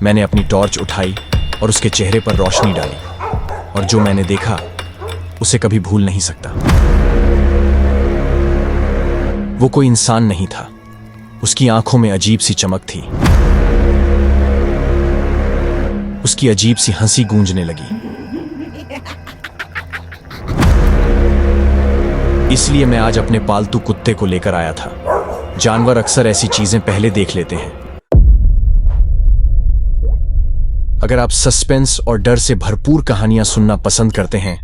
मैंने अपनी टॉर्च उठाई और उसके चेहरे पर रोशनी डाली, और जो मैंने देखा उसे कभी भूल नहीं सकता। वो कोई इंसान नहीं था। उसकी आंखों में अजीब सी चमक थी। उसकी अजीब सी हंसी गूंजने लगी। इसलिए मैं आज अपने पालतू कुत्ते को लेकर आया था। जानवर अक्सर ऐसी चीजें पहले देख लेते हैं। अगर आप सस्पेंस और डर से भरपूर कहानियां सुनना पसंद करते हैं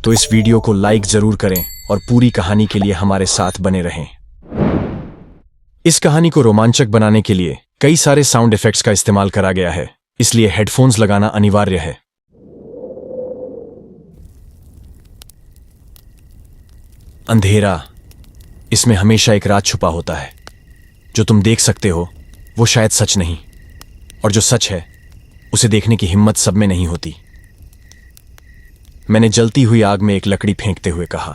तो इस वीडियो को लाइक जरूर करें और पूरी कहानी के लिए हमारे साथ बने रहें। इस कहानी को रोमांचक बनाने के लिए कई सारे साउंड इफेक्ट्स का इस्तेमाल करा गया है, इसलिए हेडफोन्स लगाना अनिवार्य है। अंधेरा, इसमें हमेशा एक राज छुपा होता है। जो तुम देख सकते हो वो शायद सच नहीं, और जो सच है उसे देखने की हिम्मत सब में नहीं होती। मैंने जलती हुई आग में एक लकड़ी फेंकते हुए कहा।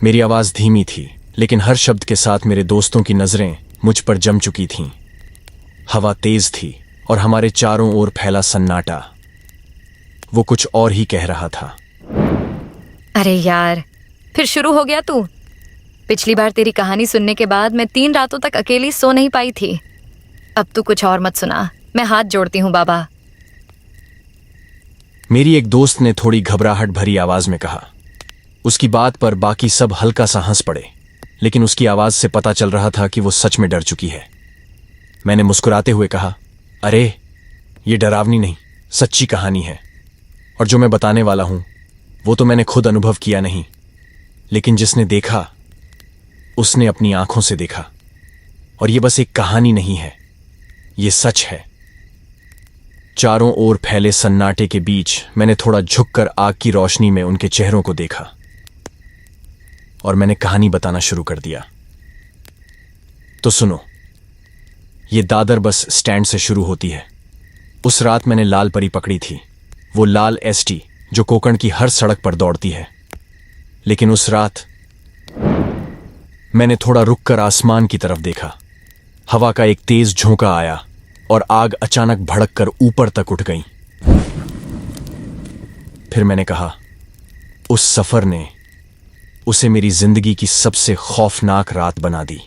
मेरी आवाज धीमी थी, लेकिन हर शब्द के साथ मेरे दोस्तों की नजरें मुझ पर जम चुकी थीं। हवा तेज थी और हमारे चारों ओर फैला सन्नाटा। वो कुछ और ही कह रहा था। अरे यार, फिर शुरू हो गया तू। पिछली बार तेरी कहानी सुनने के बाद मैं 3 रातों तक अकेली सो नहीं पाई थी। अब तू कुछ और मत सुना, मैं हाथ जोड़ती हूँ बाबा। मेरी एक दोस्त ने थोड़ी घबराहट भरी आवाज में कहा। उसकी बात पर बाकी सब हल्का सा हंस पड़े, लेकिन उसकी आवाज से पता चल रहा था कि वो सच में डर चुकी है। मैंने मुस्कुराते हुए कहा, अरे ये डरावनी नहीं, सच्ची कहानी है। और जो मैं बताने वाला हूं वो तो मैंने खुद अनुभव किया नहीं, लेकिन जिसने देखा उसने अपनी आंखों से देखा। और ये बस एक कहानी नहीं है, ये सच है। चारों ओर फैले सन्नाटे के बीच मैंने थोड़ा झुककर आग की रोशनी में उनके चेहरों को देखा, और मैंने कहानी बताना शुरू कर दिया। तो सुनो, ये दादर बस स्टैंड से शुरू होती है। उस रात मैंने लाल परी पकड़ी थी, वो लाल एसटी जो कोकण की हर सड़क पर दौड़ती है। लेकिन उस रात मैंने थोड़ा रुककर आसमान की तरफ देखा। हवा का एक तेज झोंका आया और आग अचानक भड़ककर ऊपर तक उठ गई। फिर मैंने कहा, उस सफर ने उसे मेरी जिंदगी की सबसे खौफनाक रात बना दी।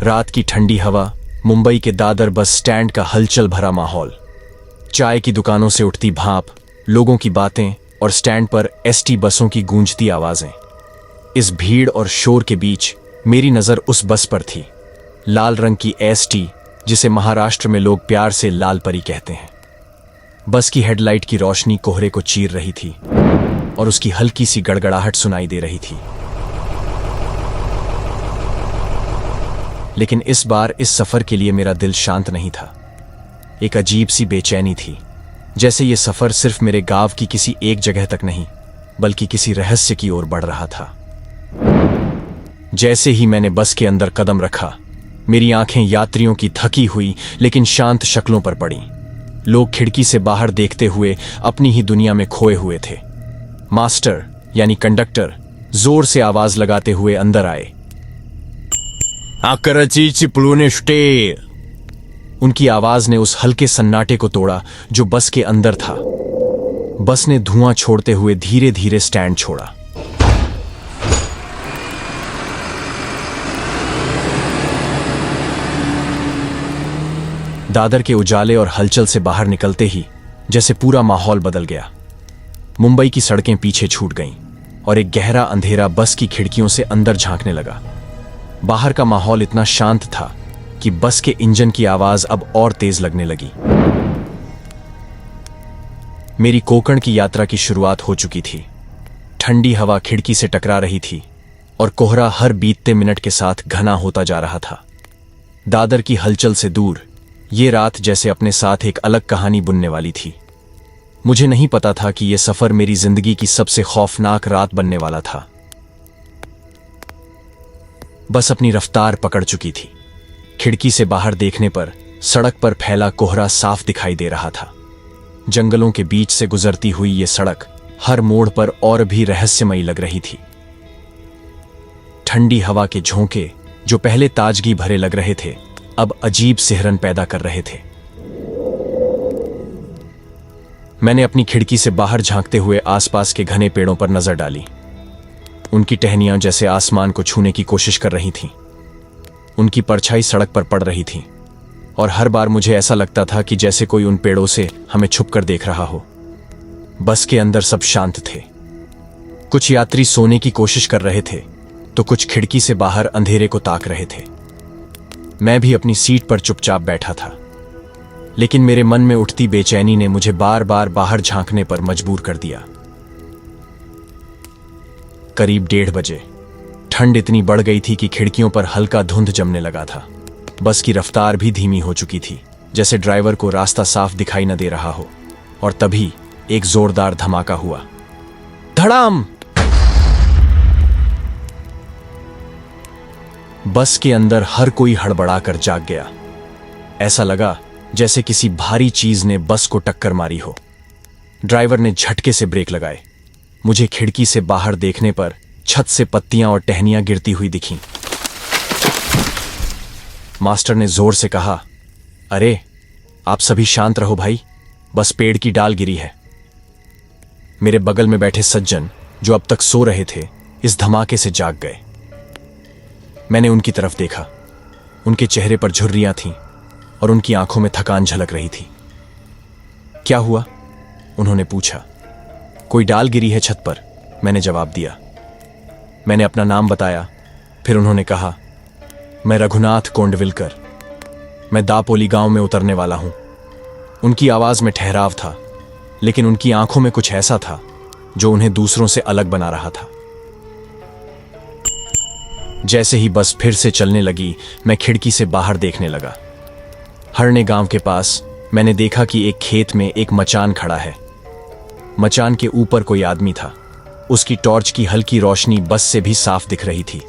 रात की ठंडी हवा, मुंबई के दादर बस स्टैंड का हलचल भरा माहौल, चाय की दुकानों से उठती भाप, लोगों की बातें और स्टैंड पर एसटी बसों की गूंजती आवाजें। इस भीड़ और शोर के बीच मेरी नजर उस बस पर थी, लाल रंग की एसटी, जिसे महाराष्ट्र में लोग प्यार से लाल परी कहते हैं। बस की हेडलाइट की रोशनी कोहरे को चीर रही थी और उसकी हल्की सी गड़गड़ाहट सुनाई दे रही थी। लेकिन इस बार इस सफर के लिए मेरा दिल शांत नहीं था। एक अजीब सी बेचैनी थी, जैसे ये सफर सिर्फ मेरे गांव की किसी एक जगह तक नहीं, बल्कि किसी रहस्य की ओर बढ़ रहा था। जैसे ही मैंने बस के अंदर कदम रखा, मेरी आंखें यात्रियों की थकी हुई लेकिन शांत शक्लों पर पड़ी। लोग खिड़की से बाहर देखते हुए अपनी ही दुनिया में खोए हुए थे। मास्टर यानी कंडक्टर जोर से आवाज लगाते हुए अंदर आए। आकरची चिपलूने स्टे। उनकी आवाज ने उस हल्के सन्नाटे को तोड़ा जो बस के अंदर था। बस ने धुआं छोड़ते हुए धीरे धीरे स्टैंड छोड़ा। दादर के उजाले और हलचल से बाहर निकलते ही जैसे पूरा माहौल बदल गया। मुंबई की सड़कें पीछे छूट गईं और एक गहरा अंधेरा बस की खिड़कियों से अंदर झांकने लगा। बाहर का माहौल इतना शांत था कि बस के इंजन की आवाज अब और तेज लगने लगी। मेरी कोकण की यात्रा की शुरुआत हो चुकी थी। ठंडी हवा खिड़की से टकरा रही थी और कोहरा हर बीतते मिनट के साथ घना होता जा रहा था। दादर की हलचल से दूर ये रात जैसे अपने साथ एक अलग कहानी बुनने वाली थी। मुझे नहीं पता था कि यह सफर मेरी जिंदगी की सबसे खौफनाक रात बनने वाला था। बस अपनी रफ्तार पकड़ चुकी थी। खिड़की से बाहर देखने पर सड़क पर फैला कोहरा साफ दिखाई दे रहा था। जंगलों के बीच से गुजरती हुई ये सड़क हर मोड़ पर और भी रहस्यमयी लग रही थी। ठंडी हवा के झोंके जो पहले ताजगी भरे लग रहे थे अब अजीब सिहरन पैदा कर रहे थे। मैंने अपनी खिड़की से बाहर झांकते हुए आसपास के घने पेड़ों पर नजर डाली। उनकी टहनियां जैसे आसमान को छूने की कोशिश कर रही थीं। उनकी परछाई सड़क पर पड़ रही थी और हर बार मुझे ऐसा लगता था कि जैसे कोई उन पेड़ों से हमें छुपकर देख रहा हो। बस के अंदर सब शांत थे। कुछ यात्री सोने की कोशिश कर रहे थे तो कुछ खिड़की से बाहर अंधेरे को ताक रहे थे। मैं भी अपनी सीट पर चुपचाप बैठा था, लेकिन मेरे मन में उठती बेचैनी ने मुझे बार बार बाहर झांकने पर मजबूर कर दिया। करीब 1:30 बजे ठंड इतनी बढ़ गई थी कि खिड़कियों पर हल्का धुंध जमने लगा था। बस की रफ्तार भी धीमी हो चुकी थी, जैसे ड्राइवर को रास्ता साफ दिखाई न दे रहा हो। और तभी एक जोरदार धमाका हुआ। धड़ाम! बस के अंदर हर कोई हड़बड़ाकर जाग गया। ऐसा लगा जैसे किसी भारी चीज ने बस को टक्कर मारी हो। ड्राइवर ने झटके से ब्रेक लगाए। मुझे खिड़की से बाहर देखने पर छत से पत्तियां और टहनियां गिरती हुई दिखीं। मास्टर ने जोर से कहा, अरे आप सभी शांत रहो भाई, बस पेड़ की डाल गिरी है। मेरे बगल में बैठे सज्जन जो अब तक सो रहे थे इस धमाके से जाग गए। मैंने उनकी तरफ देखा। उनके चेहरे पर झुर्रियां थीं और उनकी आंखों में थकान झलक रही थी। क्या हुआ? उन्होंने पूछा। कोई डाल गिरी है छत पर, मैंने जवाब दिया। मैंने अपना नाम बताया। फिर उन्होंने कहा, मैं रघुनाथ कोंडविलकर, मैं दापोली गांव में उतरने वाला हूं। उनकी आवाज में ठहराव था, लेकिन उनकी आंखों में कुछ ऐसा था जो उन्हें दूसरों से अलग बना रहा था। जैसे ही बस फिर से चलने लगी, मैं खिड़की से बाहर देखने लगा। हरणे गांव के पास मैंने देखा कि एक खेत में एक मचान खड़ा है। मचान के ऊपर कोई आदमी था। उसकी टॉर्च की हल्की रोशनी बस से भी साफ दिख रही थी।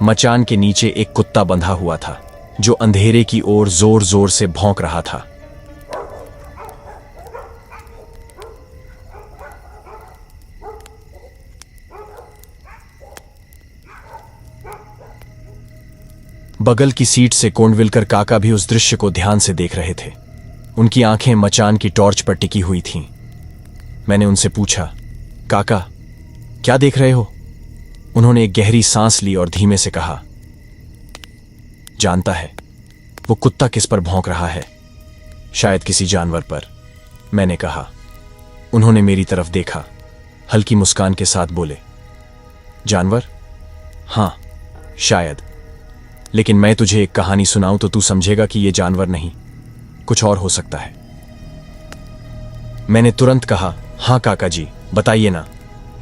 मचान के नीचे एक कुत्ता बंधा हुआ था जो अंधेरे की ओर जोर जोर से भौंक रहा था। बगल की सीट से कोंडविलकर काका भी उस दृश्य को ध्यान से देख रहे थे। उनकी आंखें मचान की टॉर्च पर टिकी हुई थीं। मैंने उनसे पूछा, काका क्या देख रहे हो? उन्होंने एक गहरी सांस ली और धीमे से कहा, जानता है वो कुत्ता किस पर भौंक रहा है? शायद किसी जानवर पर, मैंने कहा। उन्होंने मेरी तरफ देखा, हल्की मुस्कान के साथ बोले, जानवर? हां, शायद, लेकिन मैं तुझे एक कहानी सुनाऊं तो तू समझेगा कि यह जानवर नहीं, कुछ और हो सकता है। मैंने तुरंत कहा, हां काका जी, बताइए ना।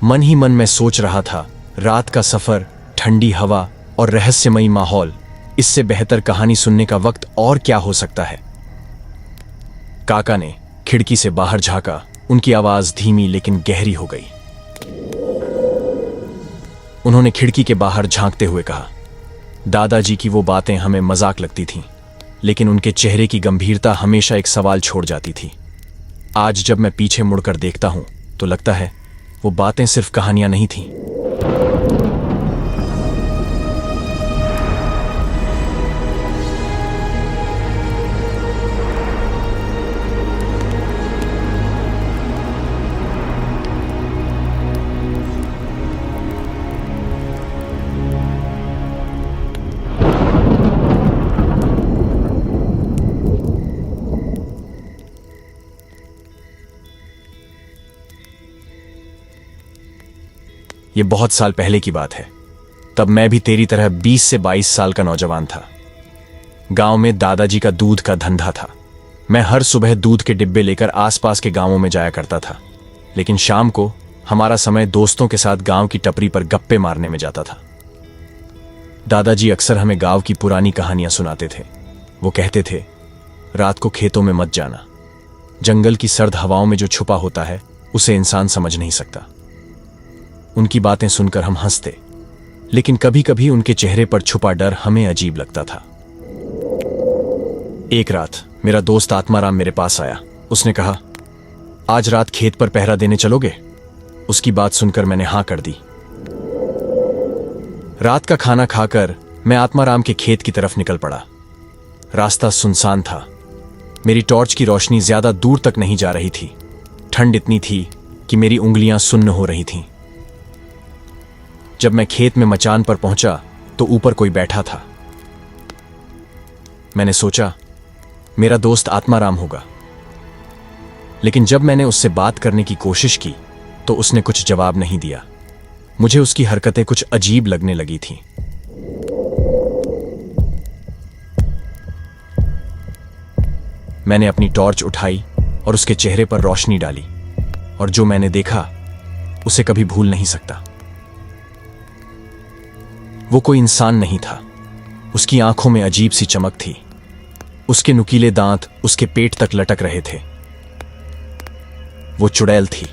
मन ही मन में सोच रहा था, रात का सफर, ठंडी हवा और रहस्यमयी माहौल, इससे बेहतर कहानी सुनने का वक्त और क्या हो सकता है। काका ने खिड़की से बाहर झांका। उनकी आवाज धीमी लेकिन गहरी हो गई। उन्होंने खिड़की के बाहर झांकते हुए कहा, दादाजी की वो बातें हमें मजाक लगती थीं, लेकिन उनके चेहरे की गंभीरता हमेशा एक सवाल छोड़ जाती थी। आज जब मैं पीछे मुड़कर देखता हूं तो लगता है वो बातें सिर्फ कहानियां नहीं थीं। ये बहुत साल पहले की बात है। तब मैं भी तेरी तरह 20 से 22 साल का नौजवान था। गांव में दादाजी का दूध का धंधा था। मैं हर सुबह दूध के डिब्बे लेकर आसपास के गांवों में जाया करता था, लेकिन शाम को हमारा समय दोस्तों के साथ गांव की टपरी पर गप्पे मारने में जाता था। दादाजी अक्सर हमें गांव की पुरानी कहानियां सुनाते थे। वो कहते थे, रात को खेतों में मत जाना। जंगल की सर्द हवाओं में जो छुपा होता है उसे इंसान समझ नहीं सकता। उनकी बातें सुनकर हम हंसते, लेकिन कभी कभी उनके चेहरे पर छुपा डर हमें अजीब लगता था। एक रात मेरा दोस्त आत्माराम मेरे पास आया। उसने कहा, आज रात खेत पर पहरा देने चलोगे? उसकी बात सुनकर मैंने हां कर दी। रात का खाना खाकर मैं आत्माराम के खेत की तरफ निकल पड़ा। रास्ता सुनसान था। मेरी टॉर्च की रोशनी ज्यादा दूर तक नहीं जा रही थी। ठंड इतनी थी कि मेरी उंगलियां सुन्न हो रही थीं। जब मैं खेत में मचान पर पहुंचा तो ऊपर कोई बैठा था। मैंने सोचा मेरा दोस्त आत्माराम होगा, लेकिन जब मैंने उससे बात करने की कोशिश की तो उसने कुछ जवाब नहीं दिया। मुझे उसकी हरकतें कुछ अजीब लगने लगी थीं। मैंने अपनी टॉर्च उठाई और उसके चेहरे पर रोशनी डाली, और जो मैंने देखा उसे कभी भूल नहीं सकता। वो कोई इंसान नहीं था। उसकी आंखों में अजीब सी चमक थी। उसके नुकीले दांत उसके पेट तक लटक रहे थे। वो चुड़ैल थी,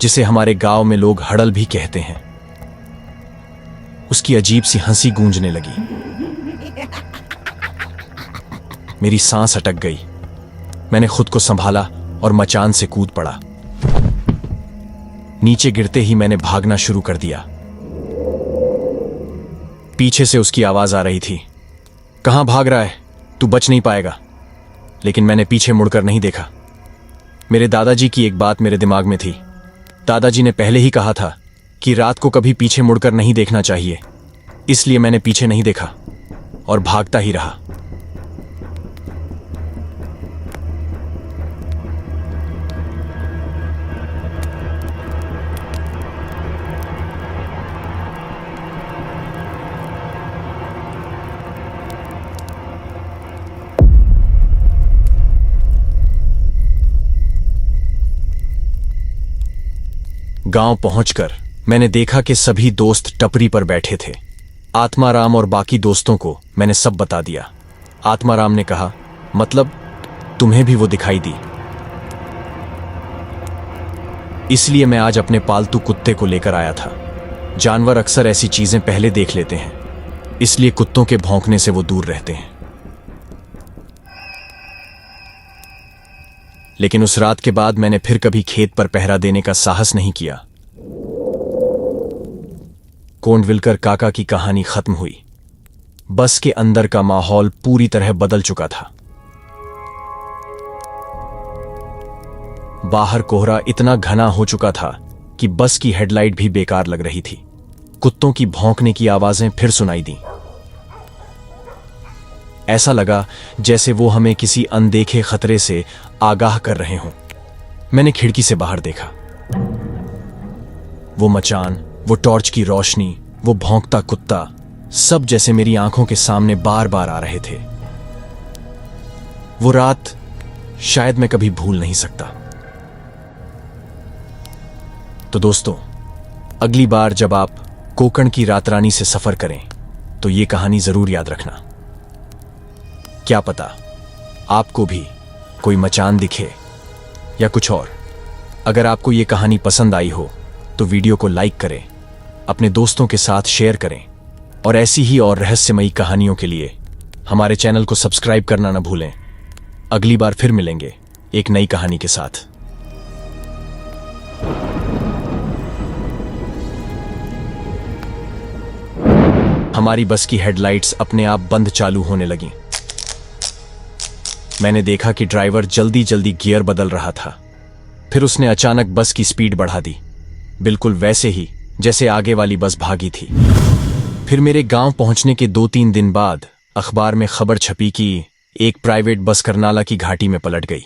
जिसे हमारे गांव में लोग हड़ल भी कहते हैं। उसकी अजीब सी हंसी गूंजने लगी। मेरी सांस अटक गई। मैंने खुद को संभाला और मचान से कूद पड़ा। नीचे गिरते ही मैंने भागना शुरू कर दिया। पीछे से उसकी आवाज आ रही थी, कहां भाग रहा है, तू बच नहीं पाएगा। लेकिन मैंने पीछे मुड़कर नहीं देखा। मेरे दादाजी की एक बात मेरे दिमाग में थी। दादाजी ने पहले ही कहा था कि रात को कभी पीछे मुड़कर नहीं देखना चाहिए। इसलिए मैंने पीछे नहीं देखा और भागता ही रहा। गांव पहुंचकर मैंने देखा कि सभी दोस्त टपरी पर बैठे थे। आत्माराम और बाकी दोस्तों को मैंने सब बता दिया। आत्माराम ने कहा, मतलब तुम्हें भी वो दिखाई दी? इसलिए मैं आज अपने पालतू कुत्ते को लेकर आया था। जानवर अक्सर ऐसी चीजें पहले देख लेते हैं, इसलिए कुत्तों के भौंकने से वो दूर रहते हैं। लेकिन उस रात के बाद मैंने फिर कभी खेत पर पहरा देने का साहस नहीं किया। कोंडविलकर काका की कहानी खत्म हुई। बस के अंदर का माहौल पूरी तरह बदल चुका था। बाहर कोहरा इतना घना हो चुका था कि बस की हेडलाइट भी बेकार लग रही थी। कुत्तों की भौंकने की आवाजें फिर सुनाई दी। ऐसा लगा जैसे वो हमें किसी अनदेखे खतरे से आगाह कर रहे हों। मैंने खिड़की से बाहर देखा। वो मचान, वो टॉर्च की रोशनी, वो भौंकता कुत्ता, सब जैसे मेरी आंखों के सामने बार बार आ रहे थे। वो रात शायद मैं कभी भूल नहीं सकता। तो दोस्तों, अगली बार जब आप कोकण की रातरानी से सफर करें तो ये कहानी जरूर याद रखना। क्या पता आपको भी कोई मचान दिखे या कुछ और। अगर आपको ये कहानी पसंद आई हो तो वीडियो को लाइक करें, अपने दोस्तों के साथ शेयर करें, और ऐसी ही और रहस्यमयी कहानियों के लिए हमारे चैनल को सब्सक्राइब करना न भूलें। अगली बार फिर मिलेंगे एक नई कहानी के साथ। हमारी बस की हेडलाइट्स अपने आप बंद चालू होने लगीं। मैंने देखा कि ड्राइवर जल्दी जल्दी गियर बदल रहा था। फिर उसने अचानक बस की स्पीड बढ़ा दी, बिल्कुल वैसे ही जैसे आगे वाली बस भागी थी। फिर मेरे गांव पहुंचने के 2-3 दिन बाद अखबार में खबर छपी कि एक प्राइवेट बस करनाला की घाटी में पलट गई।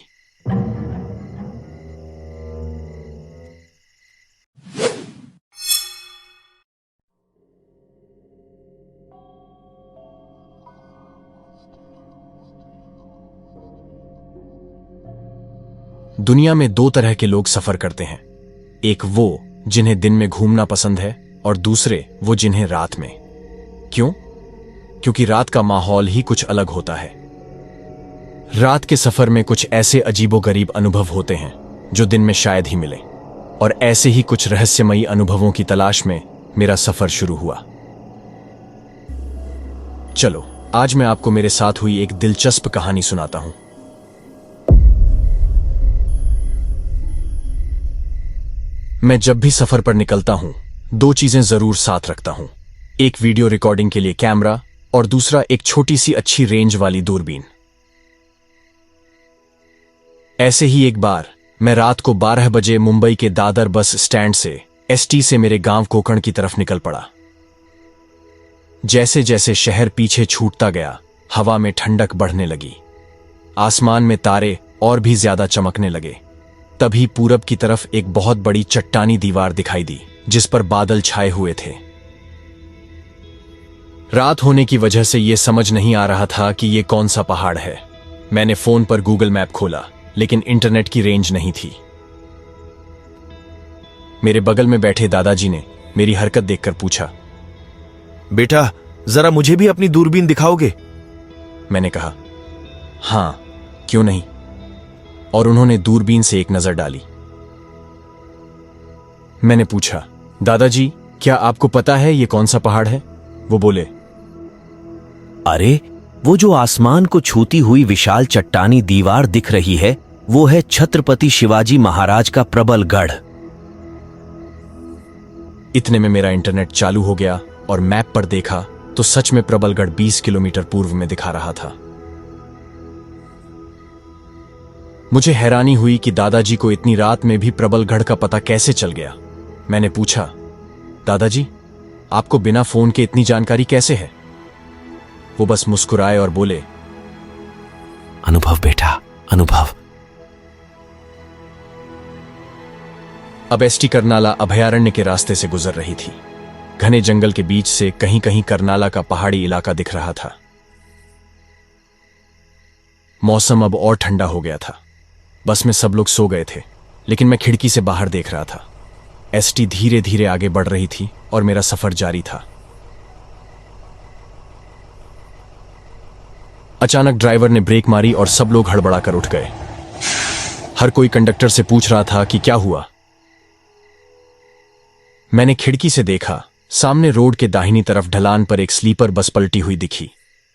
दुनिया में 2 तरह के लोग सफर करते हैं। एक वो जिन्हें दिन में घूमना पसंद है, और दूसरे वो जिन्हें रात में। क्यों? क्योंकि रात का माहौल ही कुछ अलग होता है। रात के सफर में कुछ ऐसे अजीबोगरीब अनुभव होते हैं जो दिन में शायद ही मिले, और ऐसे ही कुछ रहस्यमयी अनुभवों की तलाश में मेरा सफर शुरू हुआ। चलो आज मैं आपको मेरे साथ हुई एक दिलचस्प कहानी सुनाता हूं। मैं जब भी सफर पर निकलता हूं 2 चीजें जरूर साथ रखता हूं। एक वीडियो रिकॉर्डिंग के लिए कैमरा और दूसरा एक छोटी सी अच्छी रेंज वाली दूरबीन। ऐसे ही एक बार मैं रात को 12 बजे मुंबई के दादर बस स्टैंड से एसटी से मेरे गांव कोकण की तरफ निकल पड़ा। जैसे जैसे शहर पीछे छूटता गया, हवा में ठंडक बढ़ने लगी, आसमान में तारे और भी ज्यादा चमकने लगे। तभी पूरब की तरफ एक बहुत बड़ी चट्टानी दीवार दिखाई दी जिस पर बादल छाए हुए थे। रात होने की वजह से यह समझ नहीं आ रहा था कि यह कौन सा पहाड़ है। मैंने फोन पर गूगल मैप खोला, लेकिन इंटरनेट की रेंज नहीं थी। मेरे बगल में बैठे दादाजी ने मेरी हरकत देखकर पूछा, बेटा जरा मुझे भी अपनी दूरबीन दिखाओगे? मैंने कहा, हां, क्यों नहीं। और उन्होंने दूरबीन से एक नजर डाली। मैंने पूछा, दादाजी क्या आपको पता है यह कौन सा पहाड़ है? वो बोले, अरे वो जो आसमान को छूती हुई विशाल चट्टानी दीवार दिख रही है, वो है छत्रपति शिवाजी महाराज का प्रबलगढ़। इतने में मेरा इंटरनेट चालू हो गया और मैप पर देखा तो सच में प्रबलगढ़ 20 किलोमीटर पूर्व में दिखा रहा था। मुझे हैरानी हुई कि दादाजी को इतनी रात में भी प्रबलगढ़ का पता कैसे चल गया। मैंने पूछा, दादाजी आपको बिना फोन के इतनी जानकारी कैसे है? वो बस मुस्कुराए और बोले, अनुभव बेटा, अनुभव। अब एसटी करनाला अभयारण्य के रास्ते से गुजर रही थी। घने जंगल के बीच से कहीं कहीं करनाला का पहाड़ी इलाका दिख रहा था। मौसम अब और ठंडा हो गया था। बस में सब लोग सो गए थे, लेकिन मैं खिड़की से बाहर देख रहा था। एसटी धीरे धीरे आगे बढ़ रही थी और मेरा सफर जारी था। अचानक ड्राइवर ने ब्रेक मारी और सब लोग हड़बड़ाकर उठ गए। हर कोई कंडक्टर से पूछ रहा था कि क्या हुआ। मैंने खिड़की से देखा, सामने रोड के दाहिनी तरफ ढलान पर एक स्लीपर बस पलटी हुई दिखी।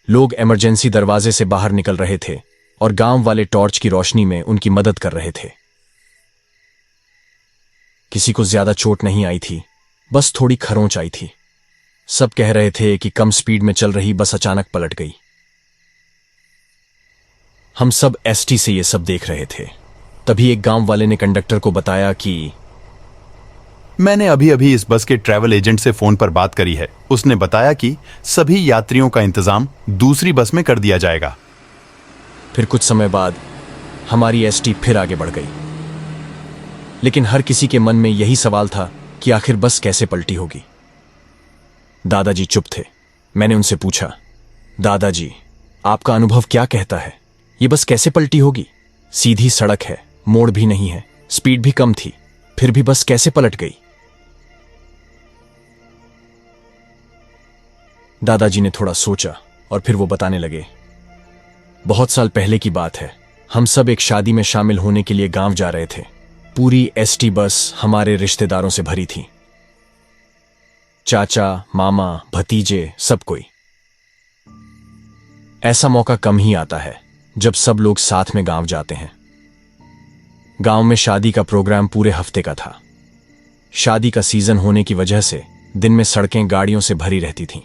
लोग इमरजेंसी दरवाजे से बाहर निकल रहे थे और गांव वाले टॉर्च की रोशनी में उनकी मदद कर रहे थे। किसी को ज्यादा चोट नहीं आई थी, बस थोड़ी खरोंच आई थी। सब कह रहे थे कि कम स्पीड में चल रही बस अचानक पलट गई। हम सब एसटी से ये सब देख रहे थे। तभी एक गांव वाले ने कंडक्टर को बताया कि मैंने अभी अभी इस बस के ट्रैवल एजेंट से फोन पर बात करी है। उसने बताया कि सभी यात्रियों का इंतजाम दूसरी बस में कर दिया जाएगा। फिर कुछ समय बाद हमारी एसटी फिर आगे बढ़ गई, लेकिन हर किसी के मन में यही सवाल था कि आखिर बस कैसे पलटी होगी। दादाजी चुप थे। मैंने उनसे पूछा, दादाजी आपका अनुभव क्या कहता है, ये बस कैसे पलटी होगी? सीधी सड़क है, मोड़ भी नहीं है, स्पीड भी कम थी, फिर भी बस कैसे पलट गई? दादाजी ने थोड़ा सोचा और फिर वो बताने लगे, बहुत साल पहले की बात है। हम सब एक शादी में शामिल होने के लिए गांव जा रहे थे। पूरी एसटी बस हमारे रिश्तेदारों से भरी थी, चाचा, मामा, भतीजे, सब कोई। ऐसा मौका कम ही आता है जब सब लोग साथ में गांव जाते हैं। गांव में शादी का प्रोग्राम पूरे हफ्ते का था। शादी का सीजन होने की वजह से दिन में सड़कें गाड़ियों से भरी रहती थीं।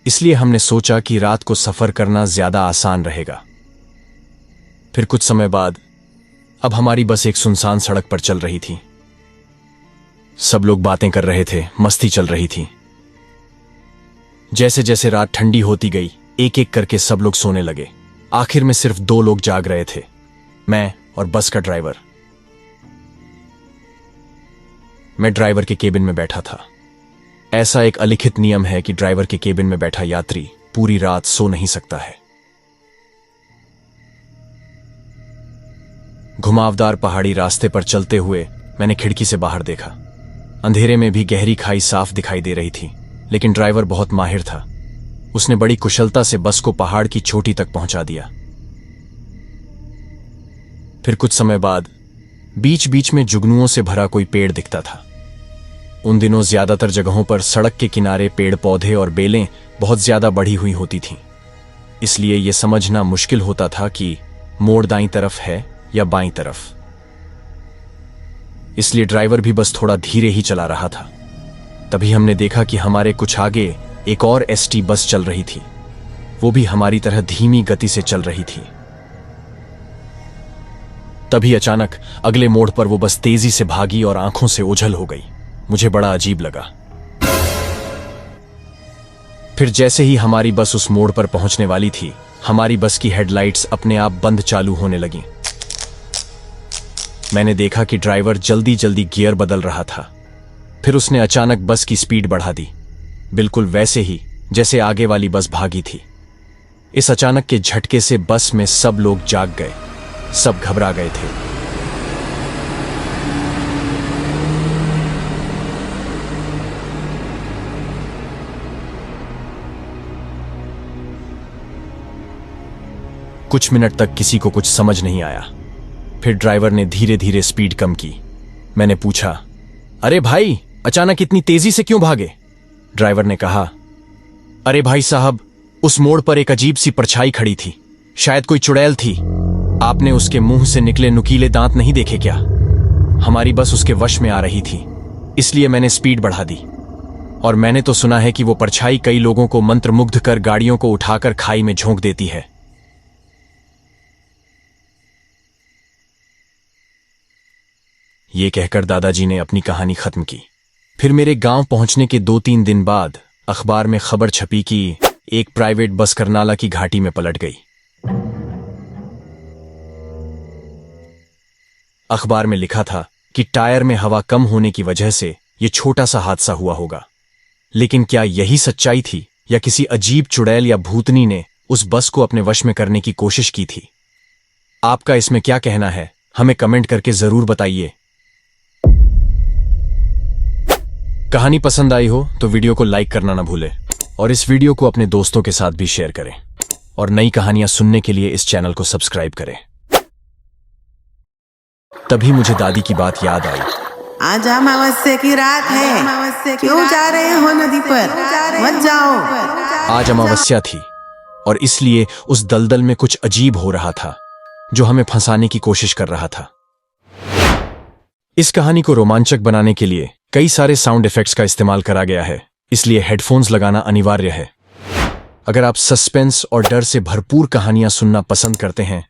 इसलिए हमने सोचा कि रात को सफर करना ज्यादा आसान रहेगा। फिर कुछ समय बाद अब हमारी बस एक सुनसान सड़क पर चल रही थी। सब लोग बातें कर रहे थे, मस्ती चल रही थी। जैसे जैसे रात ठंडी होती गई, एक एक करके सब लोग सोने लगे। आखिर में सिर्फ 2 लोग जाग रहे थे, मैं और बस का ड्राइवर। मैं ड्राइवर के केबिन में बैठा था। ऐसा एक अलिखित नियम है कि ड्राइवर के केबिन में बैठा यात्री पूरी रात सो नहीं सकता है। घुमावदार पहाड़ी रास्ते पर चलते हुए मैंने खिड़की से बाहर देखा। अंधेरे में भी गहरी खाई साफ दिखाई दे रही थी, लेकिन ड्राइवर बहुत माहिर था। उसने बड़ी कुशलता से बस को पहाड़ की चोटी तक पहुंचा दिया। फिर कुछ समय बाद बीच बीच में जुगनुओं से भरा कोई पेड़ दिखता था। उन दिनों ज्यादातर जगहों पर सड़क के किनारे पेड़ पौधे और बेलें बहुत ज्यादा बढ़ी हुई होती थीं, इसलिए यह समझना मुश्किल होता था कि मोड़ दाईं तरफ है या बाईं तरफ। इसलिए ड्राइवर भी बस थोड़ा धीरे ही चला रहा था। तभी हमने देखा कि हमारे कुछ आगे एक और एसटी बस चल रही थी। वो भी हमारी तरह धीमी गति से चल रही थी। तभी अचानक अगले मोड़ पर वो बस तेजी से भागी और आंखों से ओझल हो गई। मुझे बड़ा अजीब लगा। फिर जैसे ही हमारी बस उस मोड़ पर पहुंचने वाली थी, हमारी बस की हेडलाइट्स अपने आप बंद चालू होने लगीं। मैंने देखा कि ड्राइवर जल्दी जल्दी गियर बदल रहा था। फिर उसने अचानक बस की स्पीड बढ़ा दी, बिल्कुल वैसे ही जैसे आगे वाली बस भागी थी। इस अचानक के झटके से बस में सब लोग जाग गए, सब घबरा गए थे। कुछ मिनट तक किसी को कुछ समझ नहीं आया। फिर ड्राइवर ने धीरे धीरे स्पीड कम की। मैंने पूछा, अरे भाई, अचानक इतनी तेजी से क्यों भागे? ड्राइवर ने कहा, अरे भाई साहब, उस मोड़ पर एक अजीब सी परछाई खड़ी थी, शायद कोई चुड़ैल थी। आपने उसके मुंह से निकले नुकीले दांत नहीं देखे क्या? हमारी बस उसके वश में आ रही थी, इसलिए मैंने स्पीड बढ़ा दी। और मैंने तो सुना है कि वो परछाई कई लोगों को मंत्रमुग्ध कर गाड़ियों को उठाकर खाई में झोंक देती है। ये कहकर दादाजी ने अपनी कहानी खत्म की। फिर मेरे गांव पहुंचने के 2-3 दिन बाद अखबार में खबर छपी कि एक प्राइवेट बस करनाला की घाटी में पलट गई। अखबार में लिखा था कि टायर में हवा कम होने की वजह से यह छोटा सा हादसा हुआ होगा। लेकिन क्या यही सच्चाई थी या किसी अजीब चुड़ैल या भूतनी ने उस बस को अपने वश में करने की कोशिश की थी? आपका इसमें क्या कहना है, हमें कमेंट करके जरूर बताइए। कहानी पसंद आई हो तो वीडियो को लाइक करना ना भूलें और इस वीडियो को अपने दोस्तों के साथ भी शेयर करें और नई कहानियां सुनने के लिए इस चैनल को सब्सक्राइब करें। तभी मुझे दादी की बात याद आई। आज अमावस्या की रात है, क्यों जा रहे हो नदी पर? मत जाओ। आज अमावस्या थी और इसलिए उस दलदल में कुछ अजीब हो रहा था जो हमें फंसाने की कोशिश कर रहा था। इस कहानी को रोमांचक बनाने के लिए कई सारे साउंड इफेक्ट्स का इस्तेमाल करा गया है, इसलिए हेडफोन्स लगाना अनिवार्य है। अगर आप सस्पेंस और डर से भरपूर कहानियां सुनना पसंद करते हैं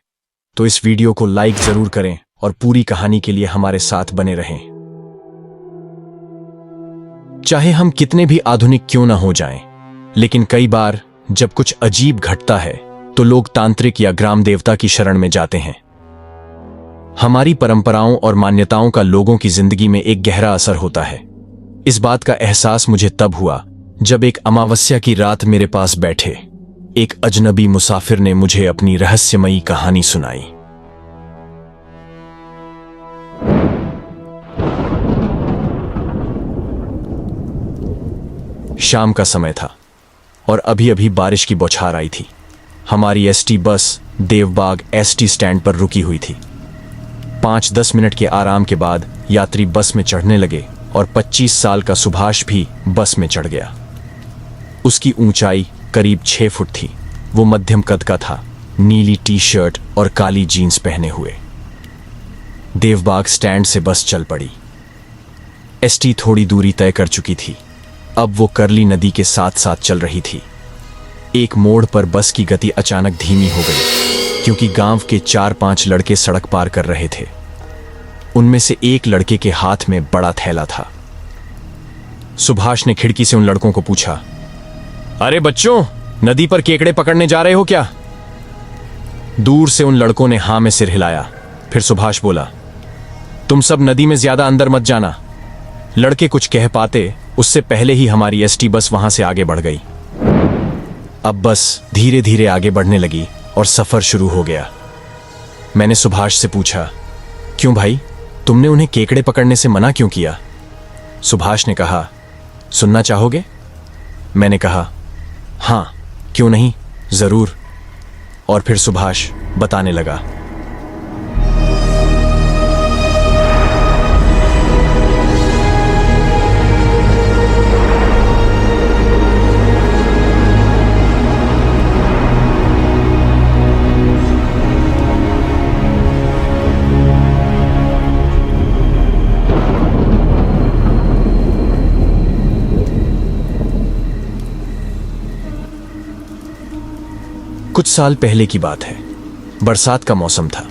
तो इस वीडियो को लाइक जरूर करें और पूरी कहानी के लिए हमारे साथ बने रहें। चाहे हम कितने भी आधुनिक क्यों ना हो जाएं, लेकिन कई बार जब कुछ अजीब घटता है तो लोग तांत्रिक या ग्राम देवता की शरण में जाते हैं। हमारी परंपराओं और मान्यताओं का लोगों की जिंदगी में एक गहरा असर होता है। इस बात का एहसास मुझे तब हुआ जब एक अमावस्या की रात मेरे पास बैठे एक अजनबी मुसाफिर ने मुझे अपनी रहस्यमयी कहानी सुनाई। शाम का समय था और अभी अभी बारिश की बौछार आई थी। हमारी ST bus Devbag ST stand पर रुकी हुई थी। 5-10 मिनट के आराम के बाद यात्री बस में चढ़ने लगे और 25 साल का सुभाष भी बस में चढ़ गया। उसकी ऊंचाई करीब 6 फुट थी। वो मध्यम कद का था, नीली टी शर्ट और काली जीन्स पहने हुए। देवबाग स्टैंड से बस चल पड़ी। एसटी थोड़ी दूरी तय कर चुकी थी। अब वो करली नदी के साथ साथ चल रही थी। एक मोड़ पर बस की गति अचानक धीमी हो गई क्योंकि गांव के 4-5 लड़के सड़क पार कर रहे थे। उनमें से एक लड़के के हाथ में बड़ा थैला था। सुभाष ने खिड़की से उन लड़कों को पूछा, अरे बच्चों, नदी पर केकड़े पकड़ने जा रहे हो क्या? दूर से उन लड़कों ने हां में सिर हिलाया। फिर सुभाष बोला, तुम सब नदी में ज्यादा अंदर मत जाना। लड़के कुछ कह पाते उससे पहले ही हमारी एसटी बस वहां से आगे बढ़ गई। अब बस धीरे धीरे आगे बढ़ने लगी और सफर शुरू हो गया। मैंने सुभाष से पूछा, क्यों भाई, तुमने उन्हें केकड़े पकड़ने से मना क्यों किया? सुभाष ने कहा, सुनना चाहोगे? मैंने कहा, हां, क्यों नहीं, जरूर। और फिर सुभाष बताने लगा। कुछ साल पहले की बात है। बरसात का मौसम था।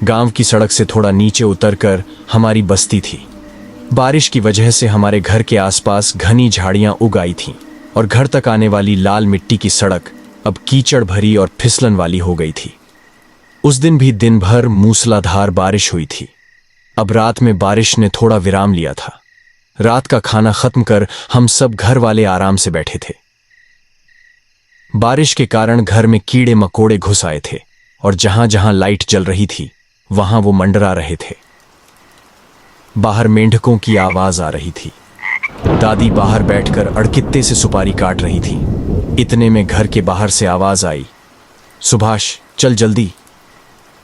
गांव की सड़क से थोड़ा नीचे उतरकर हमारी बस्ती थी। बारिश की वजह से हमारे घर के आसपास घनी झाड़ियां उग आई थीं और घर तक आने वाली लाल मिट्टी की सड़क अब कीचड़ भरी और फिसलन वाली हो गई थी। उस दिन भी दिन भर मूसलाधार बारिश हुई थी। अब रात में बारिश ने थोड़ा विराम लिया था। रात का खाना खत्म कर हम सब घर वाले आराम से बैठे थे। बारिश के कारण घर में कीड़े मकोड़े घुस आए थे और जहां जहां लाइट जल रही थी वहां वो मंडरा रहे थे। बाहर मेंढकों की आवाज आ रही थी। दादी बाहर बैठकर अड़कित्ते से सुपारी काट रही थी। इतने में घर के बाहर से आवाज आई, सुभाष चल जल्दी।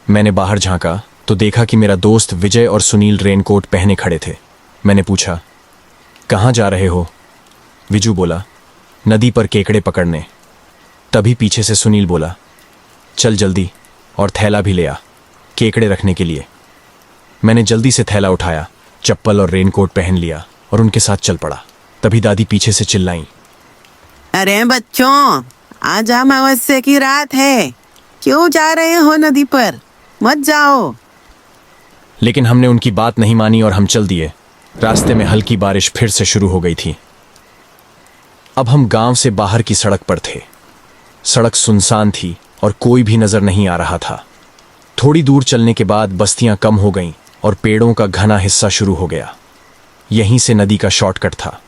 मैंने बाहर झांका तो देखा कि मेरा दोस्त विजय और सुनील रेनकोट पहने खड़े थे। मैंने पूछा, कहाँ जा रहे हो? विजू बोला, नदी पर केकड़े पकड़ने। तभी पीछे से सुनील बोला, चल जल्दी और थैला भी ले आ, केकड़े रखने के लिए। मैंने जल्दी से थैला उठाया, चप्पल और रेनकोट पहन लिया और उनके साथ चल पड़ा। तभी दादी पीछे से चिल्लाई, अरे बच्चों, आज अमावस्या की रात है, क्यों जा रहे हो नदी पर? मत जाओ। लेकिन हमने उनकी बात नहीं मानी और हम चल दिए। रास्ते में हल्की बारिश फिर से शुरू हो गई थी। अब हम गांव से बाहर की सड़क पर थे। सड़क सुनसान थी और कोई भी नजर नहीं आ रहा था। थोड़ी दूर चलने के बाद बस्तियां कम हो गईं और पेड़ों का घना हिस्सा शुरू हो गया। यहीं से नदी का शॉर्टकट था।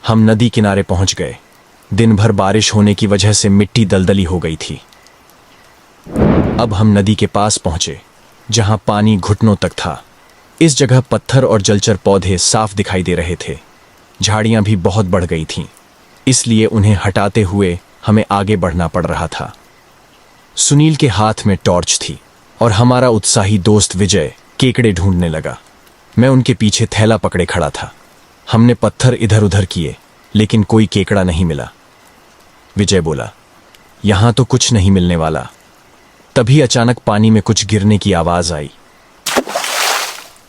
हम नदी किनारे पहुंच गए। दिन भर बारिश होने की वजह से मिट्टी दलदली हो गई थी। अब हम नदी के पास पहुंचे, जहां पानी घुटनों तक था। इस जगह पत्थर और जलचर पौधे साफ दिखाई दे रहे थे। झाड़ियां भी बहुत बढ़ गई थीं, इसलिए उन्हें हटाते हुए हमें आगे बढ़ना पड़ रहा था। सुनील के हाथ में टॉर्च थी और हमारा उत्साही दोस्त विजय केकड़े ढूंढने लगा। मैं उनके पीछे थैला पकड़े खड़ा था। हमने पत्थर इधर उधर किए, लेकिन कोई केकड़ा नहीं मिला। विजय बोला, यहां तो कुछ नहीं मिलने वाला। तभी अचानक पानी में कुछ गिरने की आवाज आई।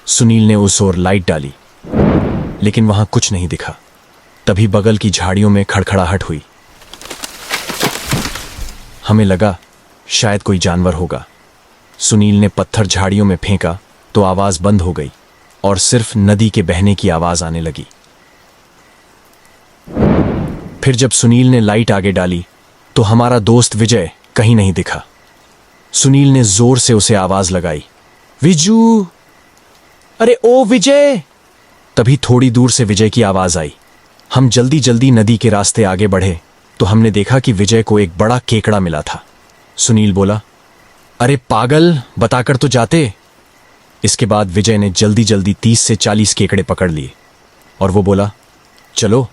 सुनील ने उस ओर लाइट डाली, लेकिन वहां कुछ नहीं दिखा। तभी बगल की झाड़ियों में खड़खड़ाहट हुई। हमें लगा शायद कोई जानवर होगा। सुनील ने पत्थर झाड़ियों में फेंका तो आवाज बंद हो गई और सिर्फ नदी के बहने की आवाज आने लगी। फिर जब सुनील ने लाइट आगे डाली तो हमारा दोस्त विजय कहीं नहीं दिखा। सुनील ने जोर से उसे आवाज लगाई, विजू, अरे ओ विजय। तभी थोड़ी दूर से विजय की आवाज आई। हम जल्दी जल्दी नदी के रास्ते आगे बढ़े तो हमने देखा कि विजय को एक बड़ा केकड़ा मिला था। सुनील बोला, अरे पागल, बताकर तो जाते। इसके बाद विजय ने जल्दी जल्दी 30 से 40 केकड़े पकड़ लिए और वो बोला, चलो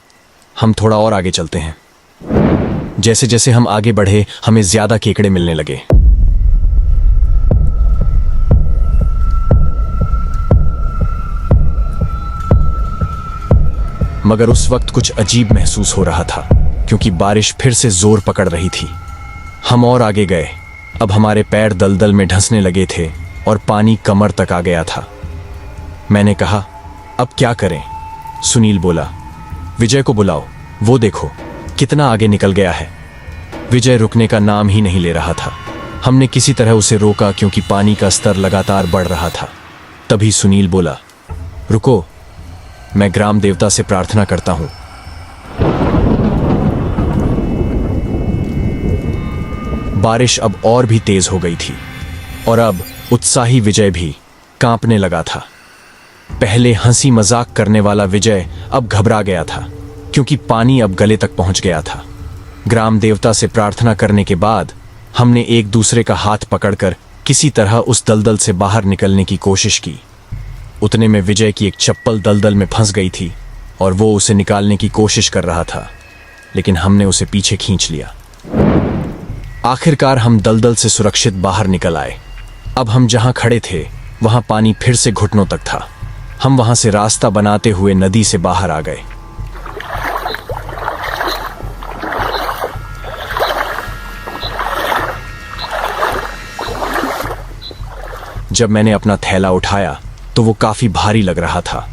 हम थोड़ा और आगे चलते हैं। जैसे जैसे हम आगे बढ़े हमें ज्यादा केकड़े मिलने लगे। मगर उस वक्त कुछ अजीब महसूस हो रहा था, क्योंकि बारिश फिर से जोर पकड़ रही थी। हम और आगे गए। अब हमारे पैर दलदल में ढंसने लगे थे और पानी कमर तक आ गया था। मैंने कहा, अब क्या करें? सुनील बोला, विजय को बुलाओ, वो देखो कितना आगे निकल गया है। विजय रुकने का नाम ही नहीं ले रहा था। हमने किसी तरह उसे रोका, क्योंकि पानी का स्तर लगातार बढ़ रहा था। तभी सुनील बोला, रुको, मैं ग्राम देवता से प्रार्थना करता हूं। बारिश अब और भी तेज हो गई थी और अब उत्साही विजय भी कांपने लगा था। पहले हंसी मजाक करने वाला विजय अब घबरा गया था, क्योंकि पानी अब गले तक पहुंच गया था। ग्राम देवता से प्रार्थना करने के बाद हमने एक दूसरे का हाथ पकड़कर किसी तरह उस दलदल से बाहर निकलने की कोशिश की। उतने में विजय की एक चप्पल दलदल में फंस गई थी और वो उसे निकालने की कोशिश कर रहा था, लेकिन हमने उसे पीछे खींच लिया। आखिरकार हम दलदल से सुरक्षित बाहर निकल आए। अब हम जहां खड़े थे वहां पानी फिर से घुटनों तक था। हम वहां से रास्ता बनाते हुए नदी से बाहर आ गए। जब मैंने अपना थैला उठाया तो वो काफी भारी लग रहा था।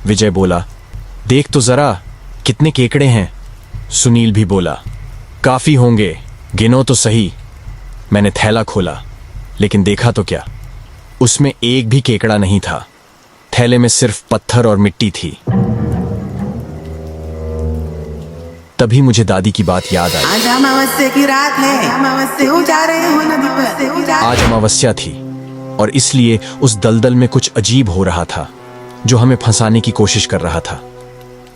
विजय बोला, देख तो जरा कितने केकड़े हैं। सुनील भी बोला, काफी होंगे, गिनो तो सही। मैंने थैला खोला, लेकिन देखा तो क्या, उसमें एक भी केकड़ा नहीं था। थैले में सिर्फ पत्थर और मिट्टी थी। तभी मुझे दादी की बात याद आई। आज अमावस्या की रात है, अमावस्या क्यों जा रहे हो नदी पर? आज अमावस्या थी और इसलिए उस दलदल में कुछ अजीब हो रहा था जो हमें फंसाने की कोशिश कर रहा था।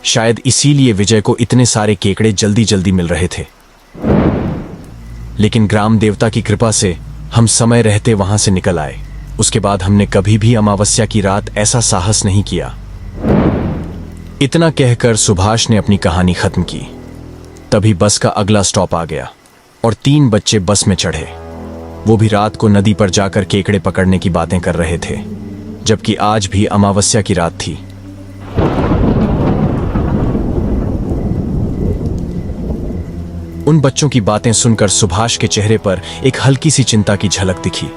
शायद इसीलिए विजय को इतने सारे केकड़े जल्दी जल्दी मिल रहे थे। लेकिन ग्राम देवता की कृपा से हम समय रहते वहां से निकल आए। उसके बाद हमने कभी भी अमावस्या की रात ऐसा साहस नहीं किया। इतना कहकर सुभाष ने अपनी कहानी खत्म की। तभी बस का अगला स्टॉप आ गया और 3 बच्चे बस में चढ़े। वो भी रात को नदी पर जाकर केकड़े पकड़ने की बातें कर रहे थे, जबकि आज भी अमावस्या की रात थी। उन बच्चों की बातें सुनकर सुभाष के चेहरे पर एक हल्की सी चिंता की झलक दिखी।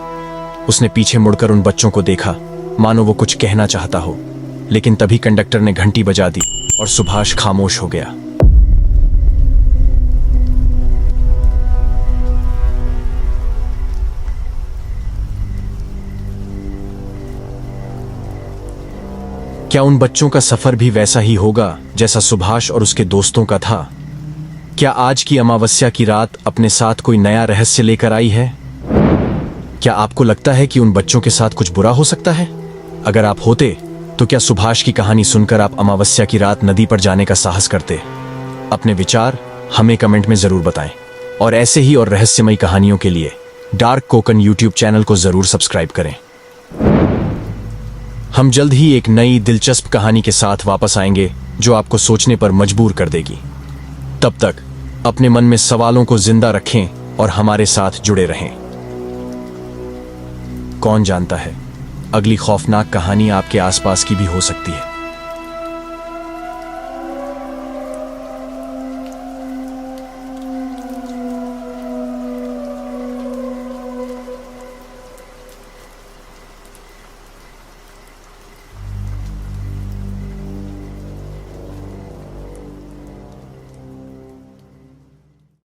उसने पीछे मुड़कर उन बच्चों को देखा, मानो वो कुछ कहना चाहता हो, लेकिन तभी कंडक्टर ने घंटी बजा दी और सुभाष खामोश हो गया। क्या उन बच्चों का सफर भी वैसा ही होगा जैसा सुभाष और उसके दोस्तों का था? क्या आज की अमावस्या की रात अपने साथ कोई नया रहस्य लेकर आई है? क्या आपको लगता है कि उन बच्चों के साथ कुछ बुरा हो सकता है? अगर आप होते तो क्या सुभाष की कहानी सुनकर आप अमावस्या की रात नदी पर जाने का साहस करते? अपने विचार हमें कमेंट में जरूर बताएं और ऐसे ही और रहस्यमयी कहानियों के लिए डार्क कोकन यूट्यूब चैनल को जरूर सब्सक्राइब करें। हम जल्द ही एक नई दिलचस्प कहानी के साथ वापस आएंगे जो आपको सोचने पर मजबूर कर देगी। तब तक अपने मन में सवालों को जिंदा रखें और हमारे साथ जुड़े रहें। कौन जानता है, अगली खौफनाक कहानी आपके आसपास की भी हो सकती है।